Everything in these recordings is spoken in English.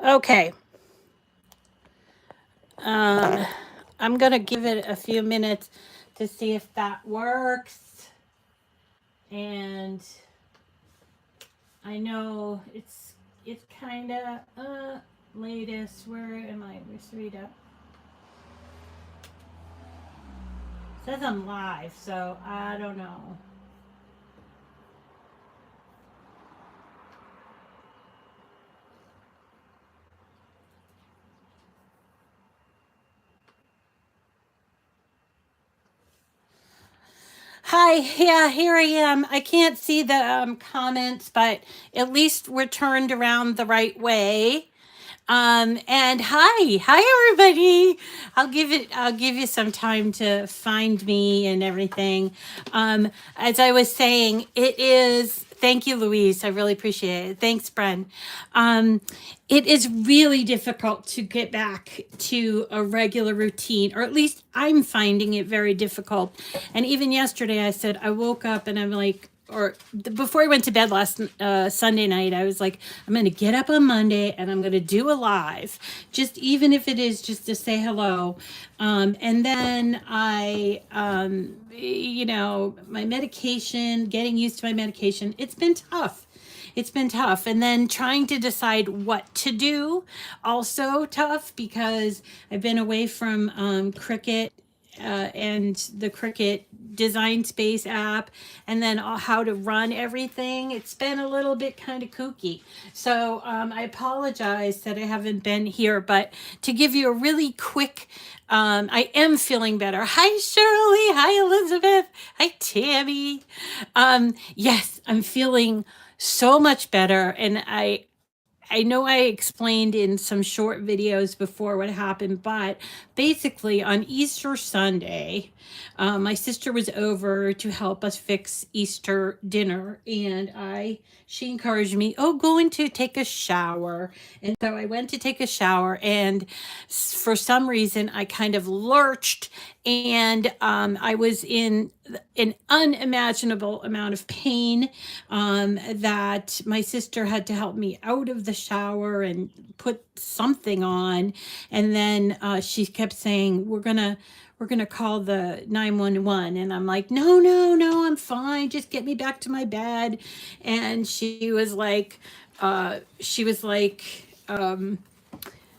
Okay. I'm going to give it a few minutes to see if that works. And I know it's kind of latest. Where am I? Where's Rita? It says I'm live, so I don't know. Hi, yeah, here I am. I can't see the comments, but at least we're turned around the right way. And hi everybody. I'll give you some time to find me and everything. As I was saying, thank you, Louise. I really appreciate it. Thanks, Bren. It is really difficult to get back to a regular routine, or at least I'm finding it very difficult. And even yesterday, I said, I woke up and I'm like, before I went to bed last Sunday night, I was like, I'm going to get up on Monday and I'm going to do a live, just even if it is just to say hello. And then my medication, getting used to my medication, it's been tough. It's been tough. And then trying to decide what to do, also tough because I've been away from Cricut and the Cricut Design Space app, and then how to run everything. It's been a little bit kind of kooky. So I apologize that I haven't been here, but to give you a really quick, I am feeling better. Hi, Shirley. Hi, Elizabeth. Hi, Tammy. Yes, I'm feeling so much better. And I know I explained in some short videos before what happened, but basically on Easter Sunday, my sister was over to help us fix Easter dinner, and she encouraged me, oh, go in to take a shower. And so I went to take a shower, and for some reason I kind of lurched, and I was in an unimaginable amount of pain, that my sister had to help me out of the shower and put something on. And then she kept saying, we're gonna call the 911. And I'm like, no, I'm fine, just get me back to my bed. And she was like,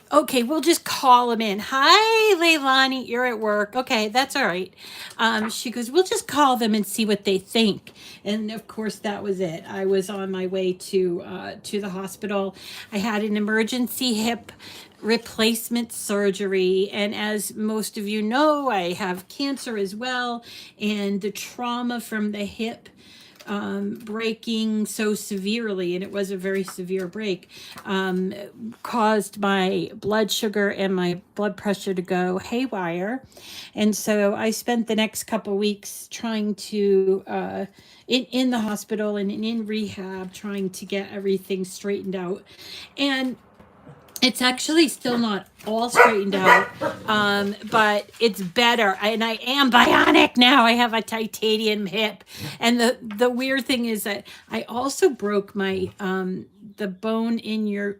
okay, we'll just call him in. Hi, Leilani, you're at work. Okay, that's all right. She goes, we'll just call them and see what they think. And of course, that was it. I was on my way to the hospital. I had an emergency hip replacement surgery, and as most of you know, I have cancer as well, and the trauma from the hip breaking so severely, and it was a very severe break, caused my blood sugar and my blood pressure to go haywire. And so I spent the next couple weeks trying to, in the hospital and in rehab, trying to get everything straightened out. And it's actually still not all straightened out, but it's better. And I am bionic now. I have a titanium hip. And the weird thing is that I also broke my the bone in your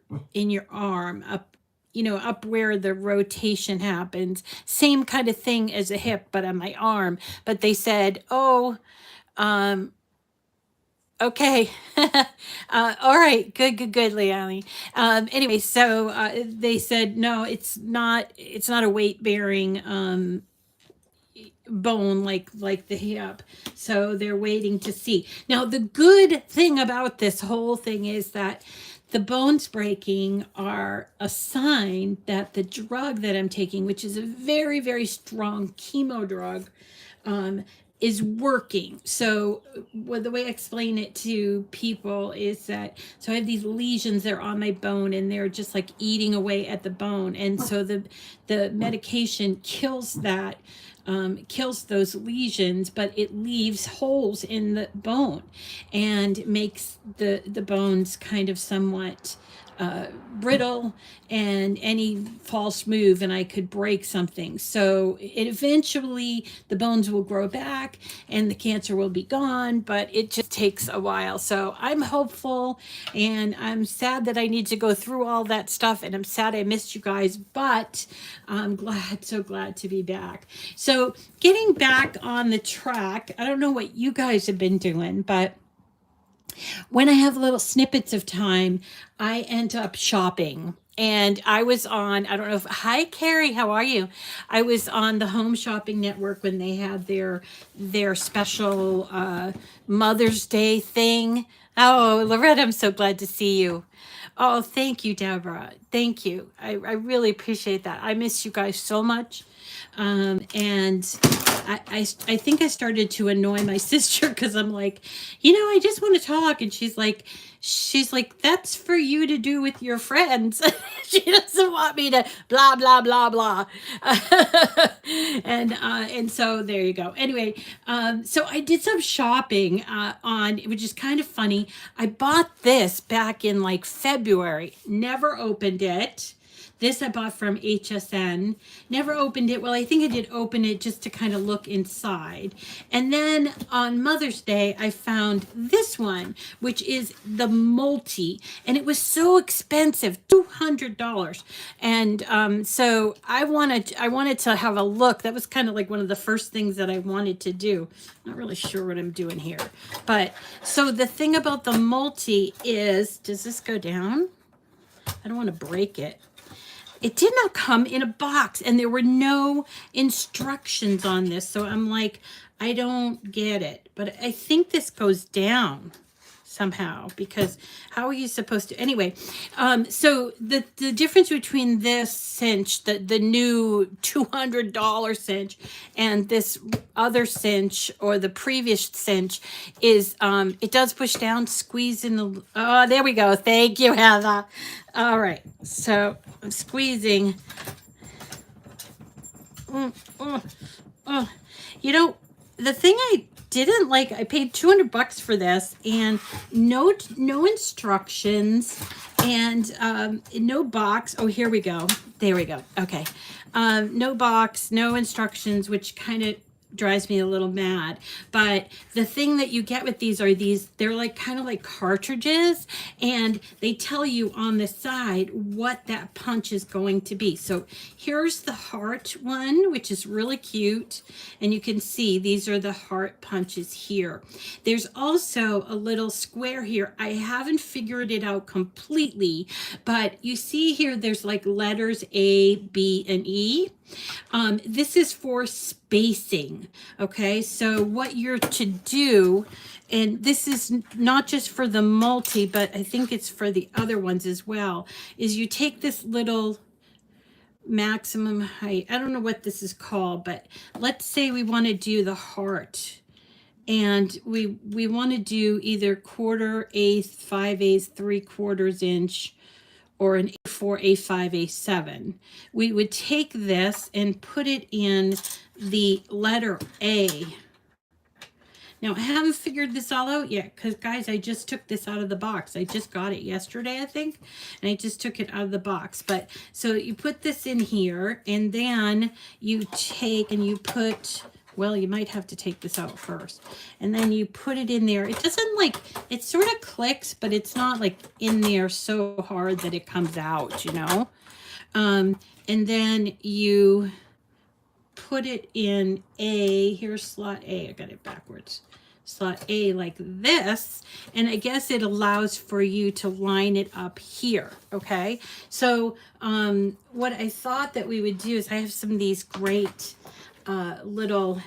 arm up, up where the rotation happens. Same kind of thing as a hip, but on my arm. But they said, oh, okay. All right. Good, Leanne. Anyway, so they said, no, it's not a weight bearing bone like the hip. So they're waiting to see. Now, the good thing about this whole thing is that the bones breaking are a sign that the drug that I'm taking, which is a very, very strong chemo drug, is working. So the way I explain it to people is that, so I have these lesions that are on my bone and they're just like eating away at the bone. And so the medication kills that kills those lesions, but it leaves holes in the bone and makes the bones kind of somewhat brittle, and any false move and I could break something. So it eventually the bones will grow back and the cancer will be gone, but it just takes a while. So I'm hopeful, and I'm sad that I need to go through all that stuff, and I'm sad I missed you guys, but I'm glad, so glad to be back. So getting back on the track, I don't know what you guys have been doing, but when I have little snippets of time, I end up shopping. And I was on, I don't know if, hi Carrie, how are you? I was on the Home Shopping Network when they had their special Mother's Day thing. Oh, Loretta, I'm so glad to see you. Oh, thank you, Deborah. Thank you. I really appreciate that. I miss you guys so much. And I think I started to annoy my sister because I'm like, I just want to talk. And she's like, that's for you to do with your friends. She doesn't want me to blah, blah, blah, blah. And so there you go. Anyway, so I did some shopping which is kind of funny. I bought this back in like February, never opened it. This I bought from HSN. Never opened it. Well, I think I did open it just to kind of look inside. And then on Mother's Day, I found this one, which is the multi. And it was so expensive, $200. And so I wanted to have a look. That was kind of like one of the first things that I wanted to do. Not really sure what I'm doing here. But so the thing about the multi is, does this go down? I don't want to break it. It did not come in a box, and there were no instructions on this. So I'm like, I don't get it. But I think this goes down somehow, because how are you supposed to? Anyway, so the difference between this cinch, the new $200 cinch, and this other cinch or the previous cinch is it does push down, squeeze in the, oh, there we go. Thank you, Heather. All right, so I'm squeezing. The thing I didn't like, I paid $200 for this, and no instructions, and no box. Oh, here we go. There we go. Okay. No box, no instructions, which kind of drives me a little mad. But the thing that you get with these are they're like kind of like cartridges, and they tell you on the side what that punch is going to be. So here's the heart one, which is really cute, and you can see these are the heart punches here. There's also a little square here. I haven't figured it out completely, but you see here there's like letters A, B, and E. This is for spacing. Okay, so what you're to do, and this is not just for the multi, but I think it's for the other ones as well, is you take this little maximum height. I don't know what this is called, but let's say we want to do the heart, and we want to do either 1/4, 1/8, 5/8, 3/4 inch, or an A4, A5, A7. We would take this and put it in the letter A. Now, I haven't figured this all out yet, because, guys, I just took this out of the box. I just got it yesterday, I think, and I just took it out of the box. But so you put this in here, and then you take and you put, well, you might have to take this out first, and then you put it in there. It doesn't like, it sort of clicks, but it's not like in there so hard that it comes out, and then you put it in A. Here's slot A. I got it backwards. Slot A like this, and I guess it allows for you to line it up here. Okay, so what I thought that we would do is, I have some of these great little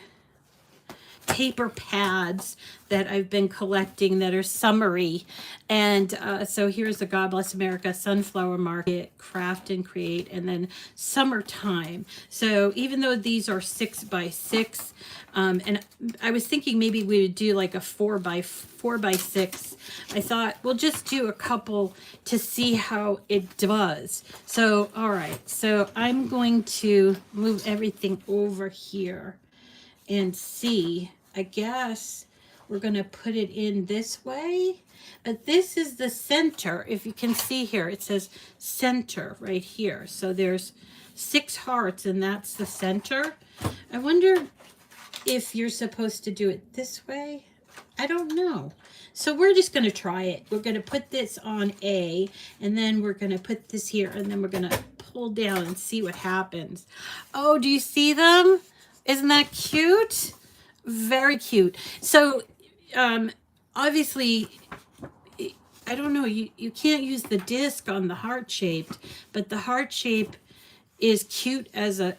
paper pads that I've been collecting that are summery, and so here's the God Bless America, Sunflower Market, Craft and Create, and then Summertime. So even though these are 6x6, and I was thinking maybe we would do like a 4x6, I thought we'll just do a couple to see how it does. So all right, so I'm going to move everything over here. and see. I guess we're going to put it in this way. But this is the center. If you can see here, it says center right here. So there's 6 hearts, and that's the center. I wonder if you're supposed to do it this way. I don't know. So we're just going to try it. We're going to put this on A, and then we're going to put this here, and then we're going to pull down and see what happens. Oh, do you see them? Isn't that cute? Very cute. So obviously, I don't know, you can't use the disc on the heart shaped, but the heart shape is cute as a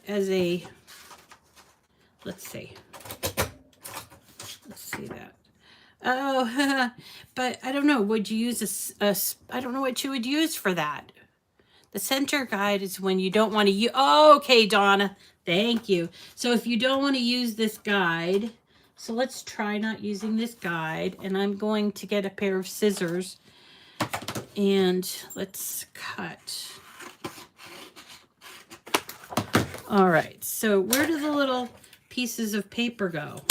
let's see that. Oh, but I don't know, would you use I don't know what you would use for that. The center guide is when you don't want to use, oh, okay, Donna, thank you. So if you don't want to use this guide, so let's try not using this guide, and I'm going to get a pair of scissors and let's cut. All right, so where do the little pieces of paper go?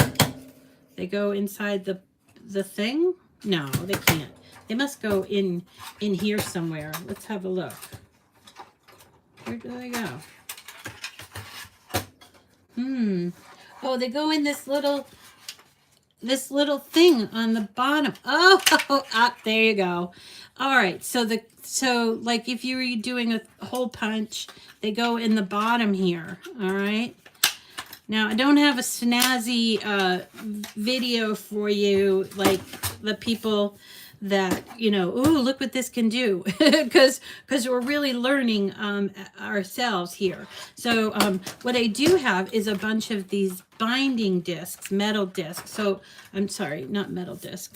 They go inside the thing? No, they can't. They must go in here somewhere. Let's have a look. Where do they go? Oh, they go in this little thing on the bottom. Oh, up there you go. All right, so like if you were doing a hole punch, they go in the bottom here. All right. Now I don't have a snazzy video for you, like the people that, you know, ooh, look what this can do, because we're really learning ourselves here. So what I do have is a bunch of these binding discs, metal discs. So I'm sorry, not metal disc.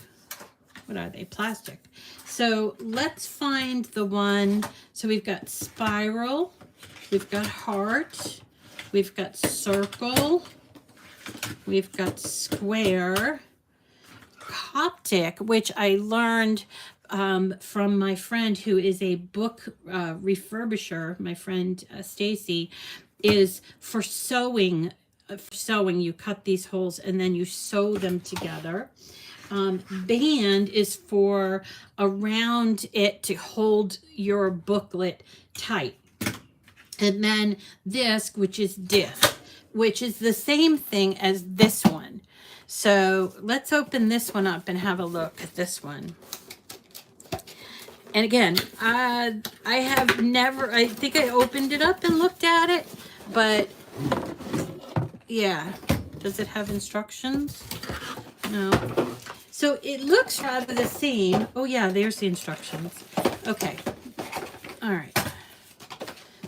What are they? Plastic. So let's find the one. So we've got spiral, we've got heart, we've got circle, we've got square, Coptic, which I learned from my friend who is a book refurbisher. My friend Stacy, is for sewing. You cut these holes and then you sew them together. Band is for around it to hold your booklet tight. And then disc, which is the same thing as this one. So let's open this one up and have a look at this one. And again, I have never, I think I opened it up and looked at it, but yeah. Does it have instructions? No. So it looks rather the same. Oh yeah, there's the instructions. Okay. All right.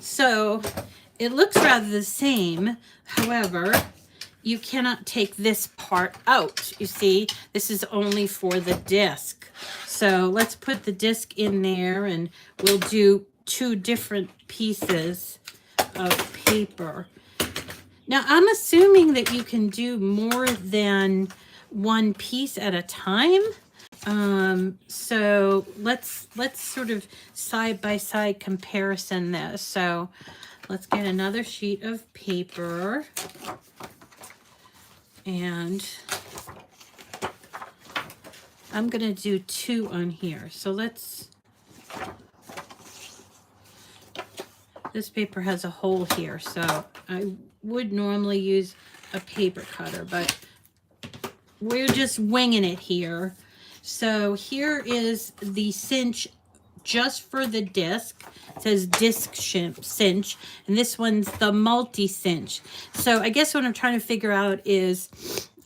So it looks rather the same. However, you cannot take this part out. You see, this is only for the disc. So let's put the disc in there and we'll do 2 different pieces of paper. Now I'm assuming that you can do more than 1 piece at a time. So let's sort of side by side comparison this. So let's get another sheet of paper, and I'm gonna do 2 on here. So this paper has a hole here, so I would normally use a paper cutter, but we're just winging it here. So here is the cinch just for the disc. It says disc cinch, and this one's the multi cinch. So I guess what I'm trying to figure out is,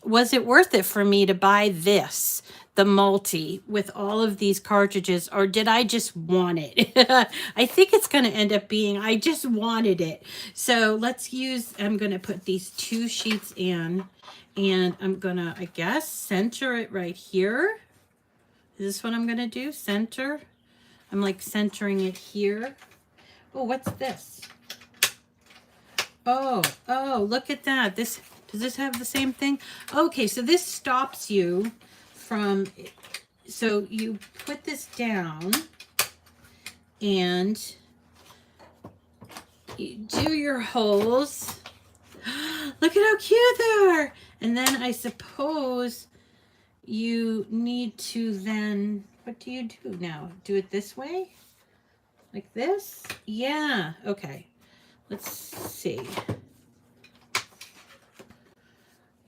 was it worth it for me to buy this, the multi, with all of these cartridges, or did I just want it? I think it's going to end up being, I just wanted it. So let's use, I'm going to put these 2 sheets in, and I'm going to, I guess, center it right here. Is this what I'm going to do? Center. I'm like centering it here. Oh, what's this? Oh, look at that. Does this have the same thing? Okay, so this stops you from, so you put this down and you do your holes. Look at how cute they are. And then I suppose you need to then, what do you do now? Do it this way? Like this? Yeah, okay. Let's see.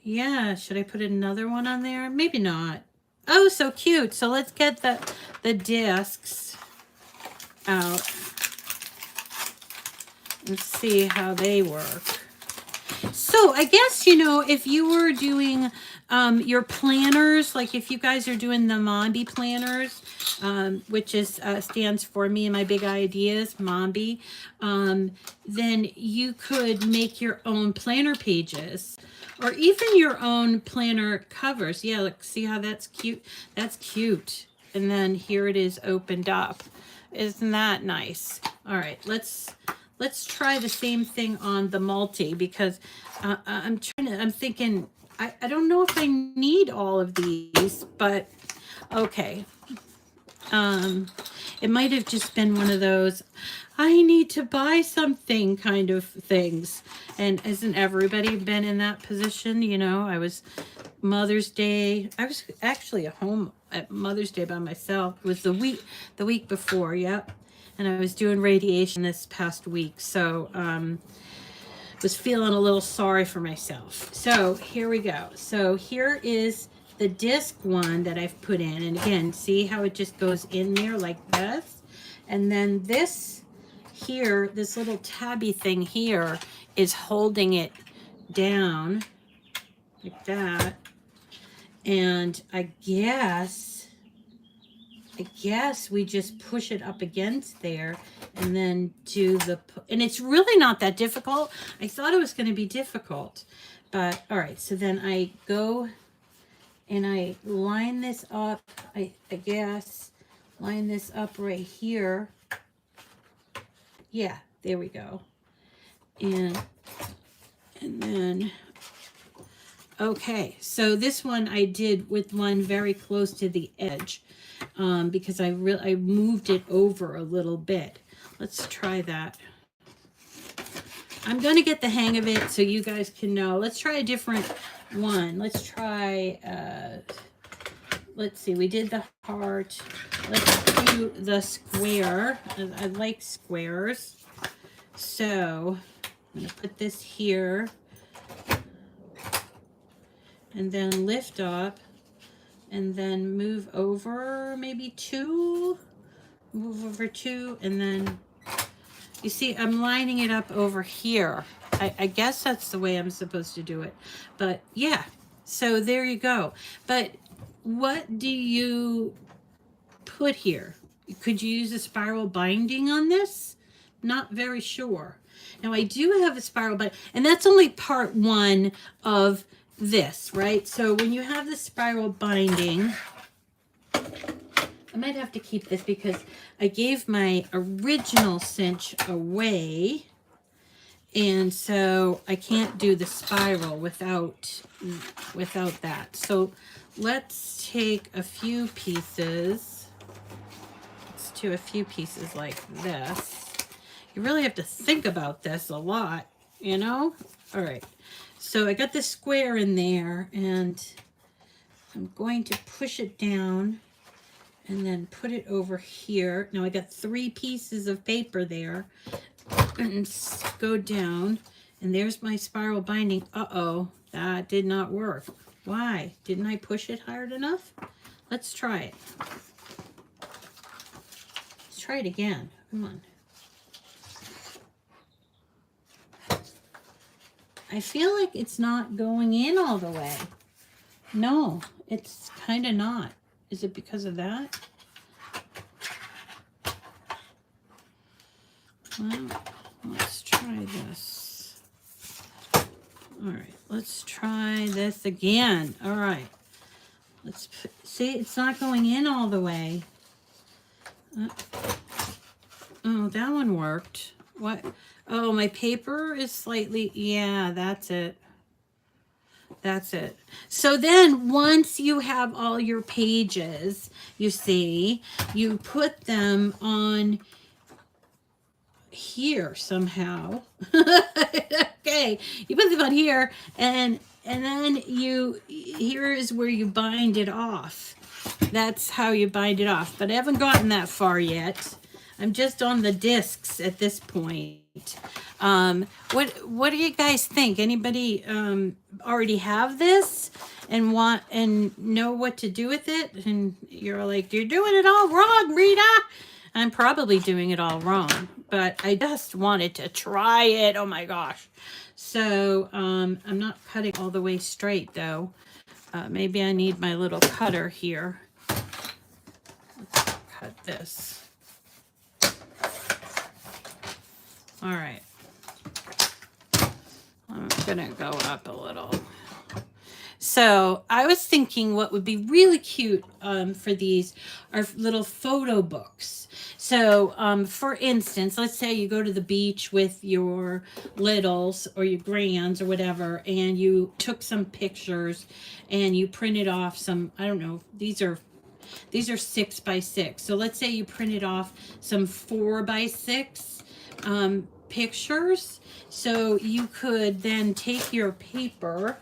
Yeah, should I put another one on there? Maybe not. Oh, so cute. So let's get the discs out and see how they work. So I guess, you know, if you were doing your planners, like if you guys are doing the Mombi planners, which is stands for Me and My Big Ideas, Mombi, then you could make your own planner pages or even your own planner covers. Yeah, look, see how that's cute? That's cute. And then here it is opened up. Isn't that nice? All right, let's try the same thing on the multi, because I'm thinking, I don't know if I need all of these, but okay. It might have just been one of those, I need to buy something kind of things. And hasn't everybody been in that position? You know, I was Mother's Day. I was actually at home at Mother's Day by myself. It was the week before, yep. And I was doing radiation this past week, so was feeling a little sorry for myself. So here we go. So here is the disc one that I've put in, and again, see how it just goes in there like this, and then this here, this little tabby thing here is holding it down like that. And I guess we just push it up against there and then do the, and it's really not that difficult. I thought it was going to be difficult, but all right. So then I go and I line this up. I guess line this up right here. Yeah, there we go. And then, okay. So this one I did with one very close to the edge. Because I moved it over a little bit. Let's try that. I'm going to get the hang of it so you guys can know. Let's try a different one. Let's try, let's see, we did the heart. Let's do the square. I like squares. So I'm going to put this here and then lift up. And then move over maybe two, move over two, and then you see I'm lining it up over here. I guess that's the way I'm supposed to do it. But yeah, so there you go. But what do you put here? Could you use a spiral binding on this? Not very sure. Now I do have a spiral binding, and that's only part one of this, right? So when you have the spiral binding, I might have to keep this because I gave my original cinch away, and so I can't do the spiral without that. So let's take a few pieces. Let's do a few pieces like this. You really have to think about this a lot, you know? All right. So I got this square in there, and I'm going to push it down and then put it over here. Now I got 3 pieces of paper there, and go down, and there's my spiral binding. Uh-oh, that did not work. Why? Didn't I push it hard enough? Let's try it. Let's try it again. Come on. I feel like it's not going in all the way. No, it's kind of not. Is it because of that? Well, let's try this. All right, let's try this again. All right. Let's see, it's not going in all the way. Oh, that one worked. What? Oh, my paper is slightly, yeah, that's it. That's it. So then once you have all your pages, you see, you put them on here somehow. Okay, you put them on here, and then here is where you bind it off. That's how you bind it off, but I haven't gotten that far yet. I'm just on the discs at this point. What do you guys think? Anybody already have this and know what to do with it? And you're like, you're doing it all wrong, Rita. I'm probably doing it all wrong, but I just wanted to try it. Oh my gosh. So I'm not cutting all the way straight though. Maybe I need my little cutter here. Let's cut this. All right. I'm gonna go up a little. So I was thinking what would be really cute for these are little photo books. So for instance, let's say you go to the beach with your littles or your grands or whatever, and you took some pictures and you printed off some, I don't know, these are 6 by 6. So let's say you printed off some 4 by 6 pictures. So you could then take your paper,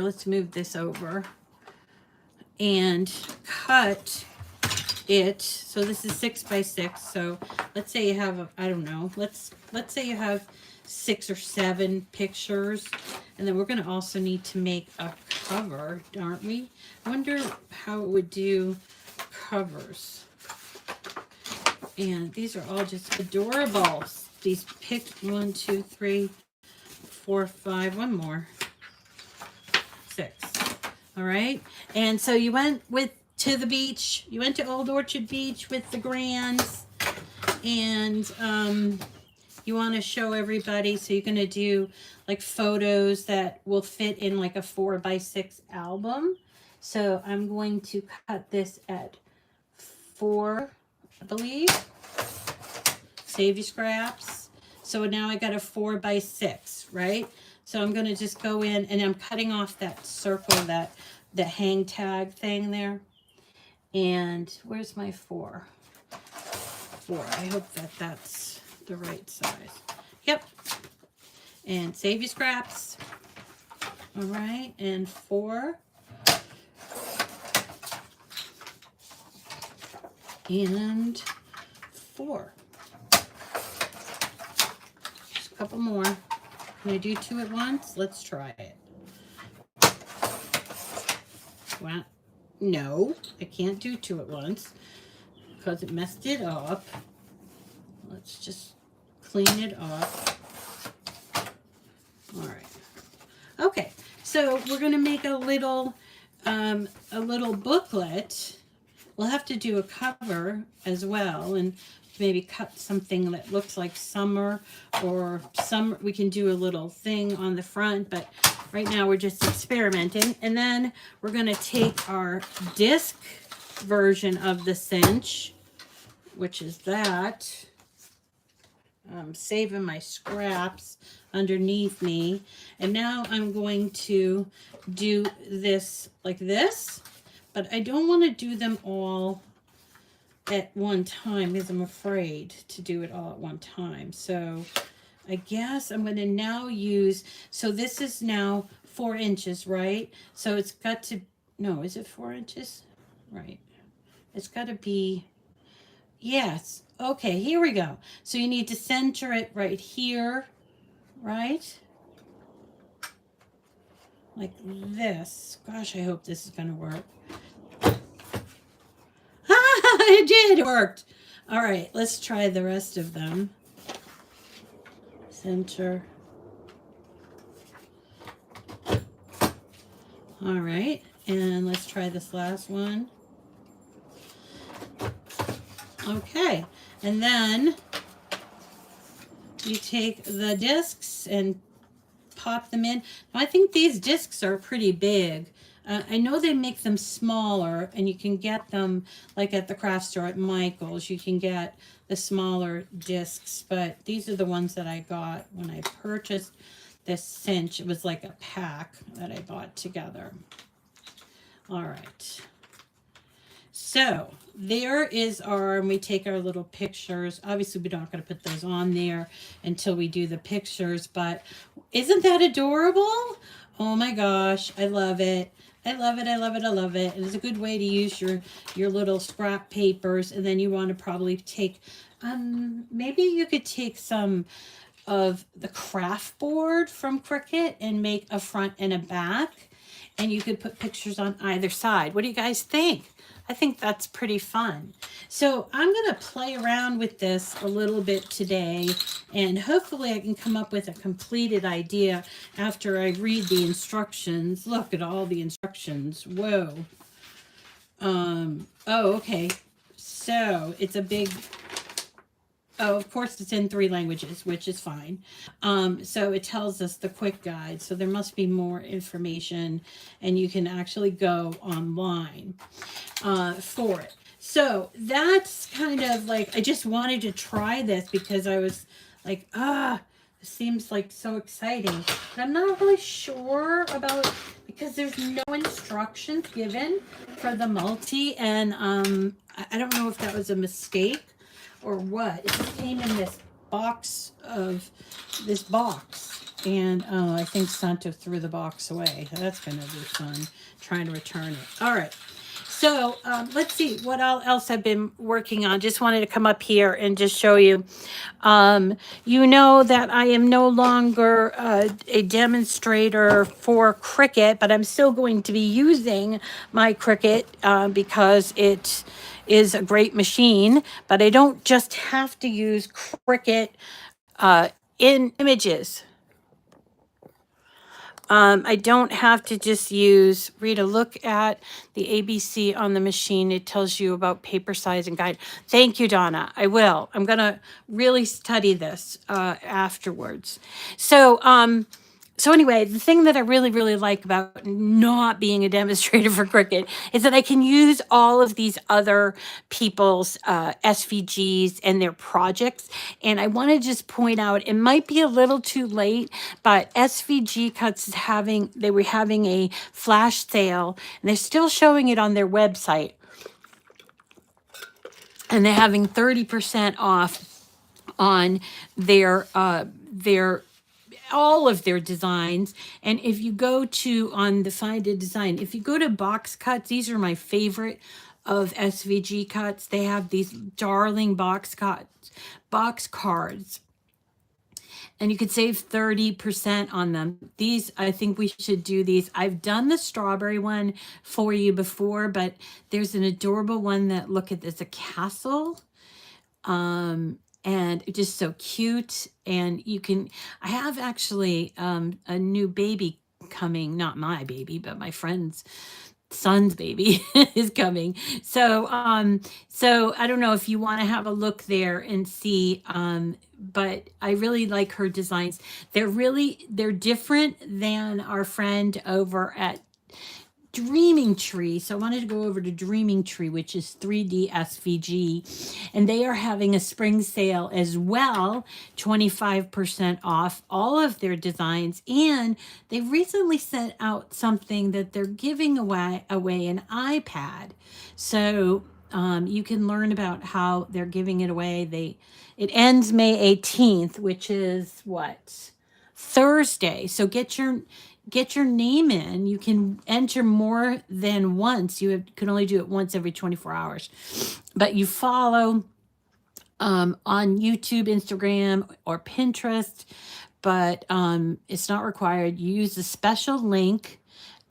let's move this over, and cut it. So this is 6 by 6. So let's say you have, I don't know, let's say you have 6 or 7 pictures. And then we're going to also need to make a cover, aren't we? I wonder how it would do covers. And these are all just adorable. These 1, 2, 3, 4, 5, one more, 6. All right. And so you went to the beach. You went to Old Orchard Beach with the grands, and you want to show everybody. So you're going to do like photos that will fit in like a 4 by 6 album. So I'm going to cut this at 4, I believe. Save your scraps. So now I got a 4 by 6, right? So I'm going to just go in and I'm cutting off that circle, the hang tag thing there. And where's my 4? 4. I hope that's the right size. Yep. And save your scraps. All right. And 4. And 4. Just a couple more. Can I do 2 at once? Let's try it. Well, no, I can't do 2 at once because it messed it up. Let's just clean it up. All right. Okay, so we're going to make a little booklet. We'll have to do a cover as well, and maybe cut something that looks like summer, or we can do a little thing on the front, but right now we're just experimenting. And then we're going to take our disc version of the Cinch, which is that. I'm saving my scraps underneath me. And now I'm going to do this like this, but I don't want to do them all at one time because I'm afraid to do it all at one time. So I guess I'm going to now use, so this is now 4 inches, right? So it's got to, no, is it 4 inches? Right. It's got to be, yes. Okay, here we go. So you need to center it right here, right? Like this. Gosh, I hope this is going to work. It did, it worked. All right, let's try the rest of them. Center. All right, and let's try this last one. Okay, and then you take the discs and pop them in. Now, I think these discs are pretty big. I know they make them smaller, and you can get them like at the craft store at Michael's. You can get the smaller discs, but these are the ones that I got when I purchased this Cinch. It was like a pack that I bought together. All right. So there is our, and we take our little pictures. Obviously, we're not going to put those on there until we do the pictures, but isn't that adorable? Oh my gosh, I love it. I love it. I love it. I love it. And it's a good way to use your little scrap papers. And then you want to probably take, maybe you could take some of the craft board from Cricut and make a front and a back, and you could put pictures on either side. What do you guys think? I think that's pretty fun. So I'm going to play around with this a little bit today, and hopefully I can come up with a completed idea after I read the instructions. Look at all the instructions. Whoa. Oh, okay. So it's a big, oh, of course it's in 3 languages, which is fine. So it tells us the quick guide. So there must be more information, and you can actually go online for it. So that's kind of like, I just wanted to try this because I was like, this seems like so exciting. But I'm not really sure about, because there's no instructions given for the multi, and I don't know if that was a mistake or what. It just came in this box, and I think Santo threw the box away. That's gonna be fun, trying to return it. All right, so let's see what else I've been working on. Just wanted to come up here and just show you. You know that I am no longer a demonstrator for Cricut, but I'm still going to be using my Cricut because it is a great machine, but I don't just have to use Cricut in images. I don't have to just use, Rita, look at the ABC on the machine. It tells you about paper size and guide. Thank you, Donna. I will. I'm going to really study this afterwards. So anyway, the thing that I really, really like about not being a demonstrator for Cricut is that I can use all of these other people's SVGs and their projects. And I want to just point out, it might be a little too late, but SVG Cuts is they were having a flash sale, and they're still showing it on their website. And they're having 30% off on their all of their designs. And if you go to, on the Find a Design, if you go to box cuts, these are my favorite of SVG Cuts. They have these darling box cards, and you could save 30% on them. These, I think we should do these. I've done the strawberry one for you before, but there's an adorable one that, look at this, a castle. And just so cute. And you can, I have actually a new baby coming, not my baby, but my friend's son's baby is coming. So I don't know if you want to have a look there and see, but I really like her designs. They're different than our friend over at Dreaming Tree. So I wanted to go over to Dreaming Tree, which is 3D SVG, and they are having a spring sale as well, 25% off all of their designs. And they recently sent out something that they're giving away an iPad. So you can learn about how they're giving it away. It ends May 18th, which is what? Thursday. So get your name in. You can enter more than once. You can only do it once every 24 hours. But you follow on YouTube, Instagram, or Pinterest, but it's not required. You use the special link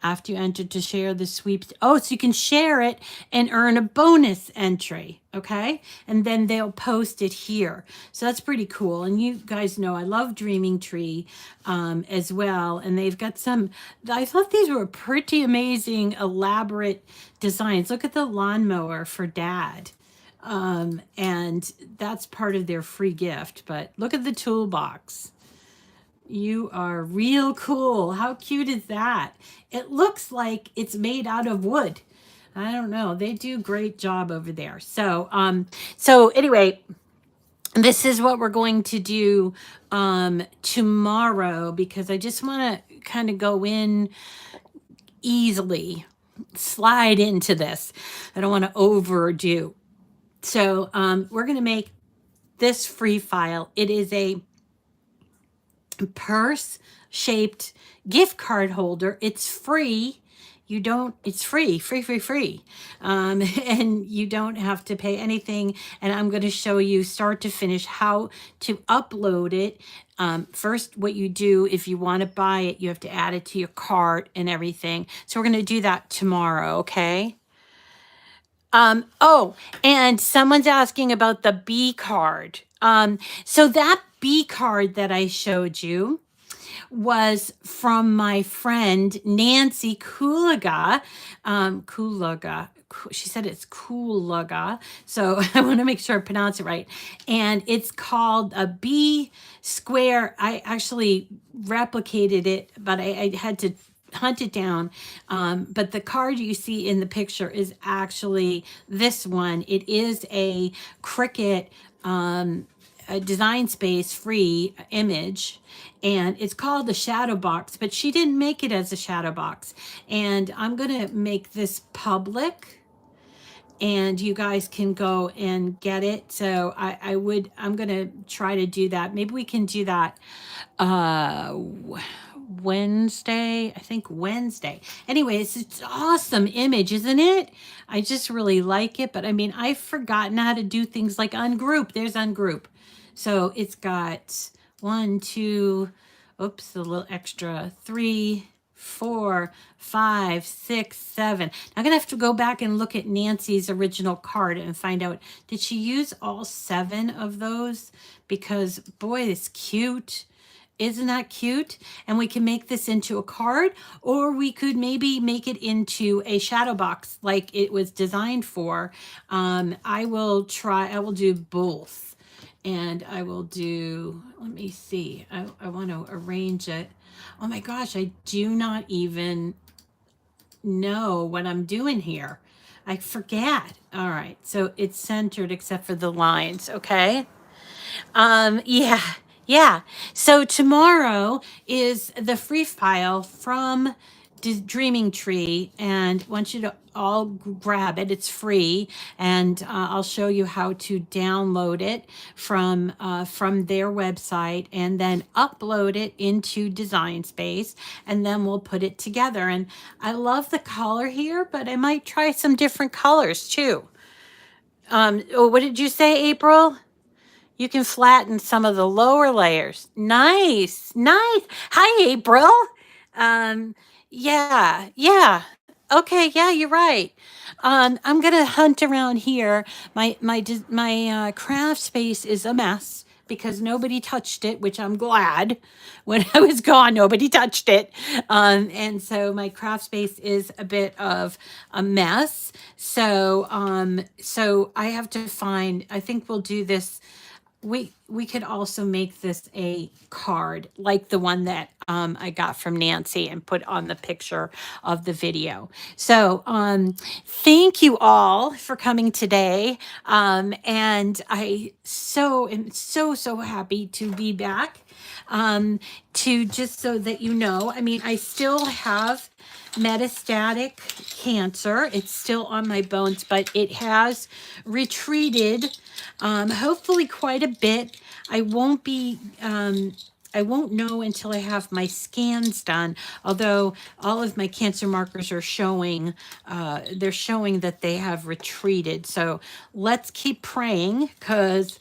after you enter to share the sweeps. Oh, so you can share it and earn a bonus entry, okay? And then they'll post it here. So that's pretty cool. And you guys know I love Dreaming Tree as well. And they've got some, I thought these were pretty amazing, elaborate designs. Look at the lawnmower for Dad. And that's part of their free gift. But look at the toolbox. You are real cool. How cute is that? It looks like it's made out of wood. I don't know. They do a great job over there. So anyway, this is what we're going to do tomorrow, because I just want to kind of go in easily. slide into this. I don't want to overdo. So we're going to make this free file. It is a purse shaped gift card holder. It's free. You don't, it's free. And you don't have to pay anything. And I'm going to show you start to finish how to upload it. First, what you do if you want to buy it, you have to add it to your cart and everything. So we're going to do that tomorrow. Okay. Oh, and someone's asking about the B card. So that B card that I showed you was from my friend Nancy Kulaga. She said it's Kulaga. So I want to make sure I pronounce it right. And it's called a B square. I actually replicated it, but I had to hunt it down. But the card you see in the picture is actually this one. It is a Cricut a Design Space free image, and it's called the shadow box, but she didn't make it as a shadow box. And I'm gonna make this public, and you guys can go and get it. So I'm gonna try to do that. Maybe we can do that Wednesday, I think Wednesday. Anyways, it's an awesome image, isn't it? I just really like it. But I mean, I've forgotten how to do things like ungroup. There's ungroup. So it's got 1, 2, oops, a little extra, 3, 4, 5, 6, 7. I'm gonna have to go back and look at Nancy's original card and find out, did she use all 7 of those? Because boy, it's cute. Isn't that cute? And we can make this into a card, or we could maybe make it into a shadow box like it was designed for. I will do both. And I will do, let me see, I want to arrange it. Oh my gosh, I do not even know what I'm doing here. I forget. All right, so it's centered except for the lines, okay? Yeah. So tomorrow is the free file from Dreaming Tree, and I want you to all grab it. It's free, and I'll show you how to download it from their website, and then upload it into Design Space, and then we'll put it together. And I love the color here, but I might try some different colors too. What did you say, April? You can flatten some of the lower layers. Nice. Hi, April. Um, yeah. Okay, yeah, you're right. I'm gonna hunt around here. My craft space is a mess because nobody touched it, which I'm glad. When I was gone, nobody touched it, and so my craft space is a bit of a mess. So I have to find. I think we'll do this. We could also make this a card like the one that I got from Nancy and put on the picture of the video. So thank you all for coming today. And I am so happy to be back. To just so that you know, I mean, I still have metastatic cancer. It's still on my bones, but it has retreated, hopefully quite a bit. I won't know until I have my scans done, although all of my cancer markers are showing, they're showing that they have retreated. So let's keep praying, because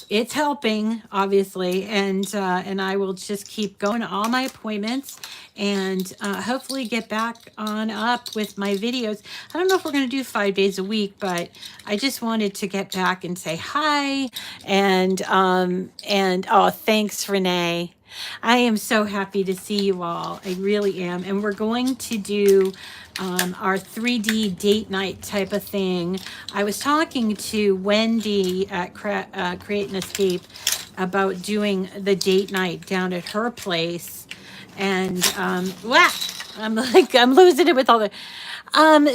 it's helping, obviously, and I will just keep going to all my appointments, and hopefully get back on up with my videos. I don't know if we're going to do 5 days a week, but I just wanted to get back and say hi, and oh, thanks, Renee. I am so happy to see you all. I really am. And we're going to do our 3D date night type of thing. I was talking to Wendy at Create and Escape about doing the date night down at her place. And I'm losing it with all the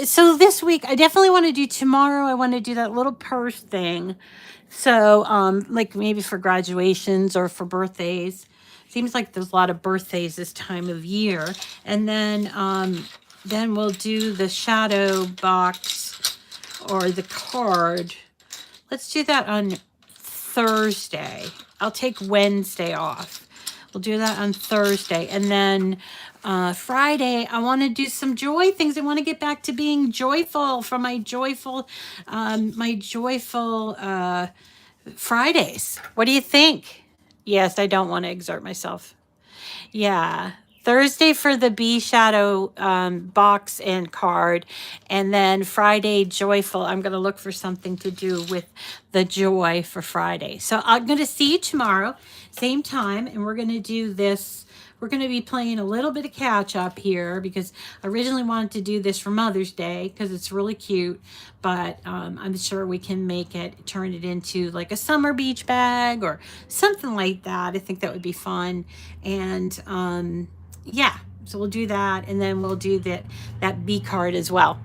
so this week I definitely want to do tomorrow. I want to do that little purse thing. So like maybe for graduations or for birthdays. Seems like there's a lot of birthdays this time of year. And then then we'll do the shadow box or the card. Let's do that on Thursday. I'll take Wednesday off. We'll do that on Thursday. And then Friday, I want to do some joy things. I want to get back to being joyful for my joyful Fridays. What do you think? Yes, I don't want to exert myself. Yeah. Thursday for the bee shadow box and card. And then Friday, joyful. I'm going to look for something to do with the joy for Friday. So I'm going to see you tomorrow, same time. And we're going to do this. We're going to be playing a little bit of catch up here because I originally wanted to do this for Mother's Day because it's really cute. But I'm sure we can make it, turn it into like a summer beach bag or something like that. I think that would be fun. And yeah, so we'll do that. And then we'll do that bee card as well.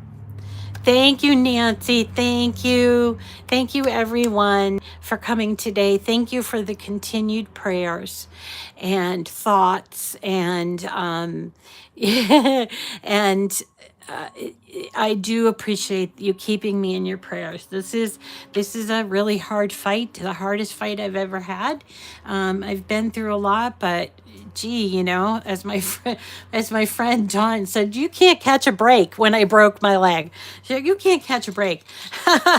Thank you, Nancy. Thank you. Thank you, everyone, for coming today. Thank you for the continued prayers and thoughts and and I do appreciate you keeping me in your prayers. This is a really hard fight, the hardest fight I've ever had. I've been through a lot, but gee, you know, as my friend John said, you can't catch a break when I broke my leg. She said, you can't catch a break.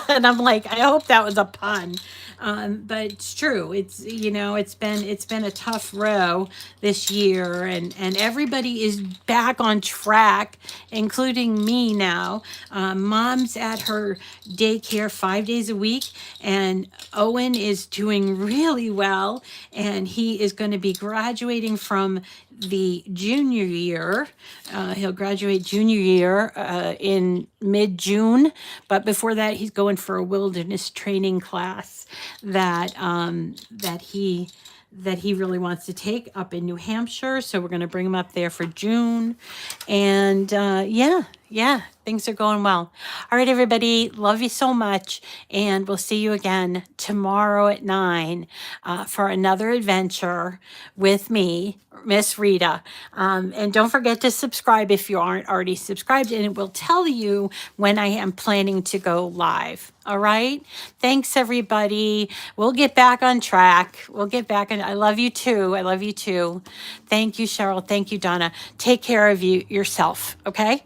And I'm like, I hope that was a pun. But it's true. It's, you know, it's been a tough row this year, and everybody is back on track, including me now. Mom's at her daycare 5 days a week, and Owen is doing really well, and he is going to be graduating from the junior year. He'll graduate junior year in mid-June, but before that, he's going for a wilderness training class that he really wants to take up in New Hampshire. So we're going to bring him up there for June. And yeah, things are going well. All right, everybody, love you so much. And we'll see you again tomorrow at 9 for another adventure with me, Miss Rita. And don't forget to subscribe if you aren't already subscribed, and it will tell you when I am planning to go live. All right. Thanks, everybody. We'll get back on track. We'll get back. And I love you too. I love you too. Thank you, Cheryl. Thank you, Donna. Take care of yourself. Okay.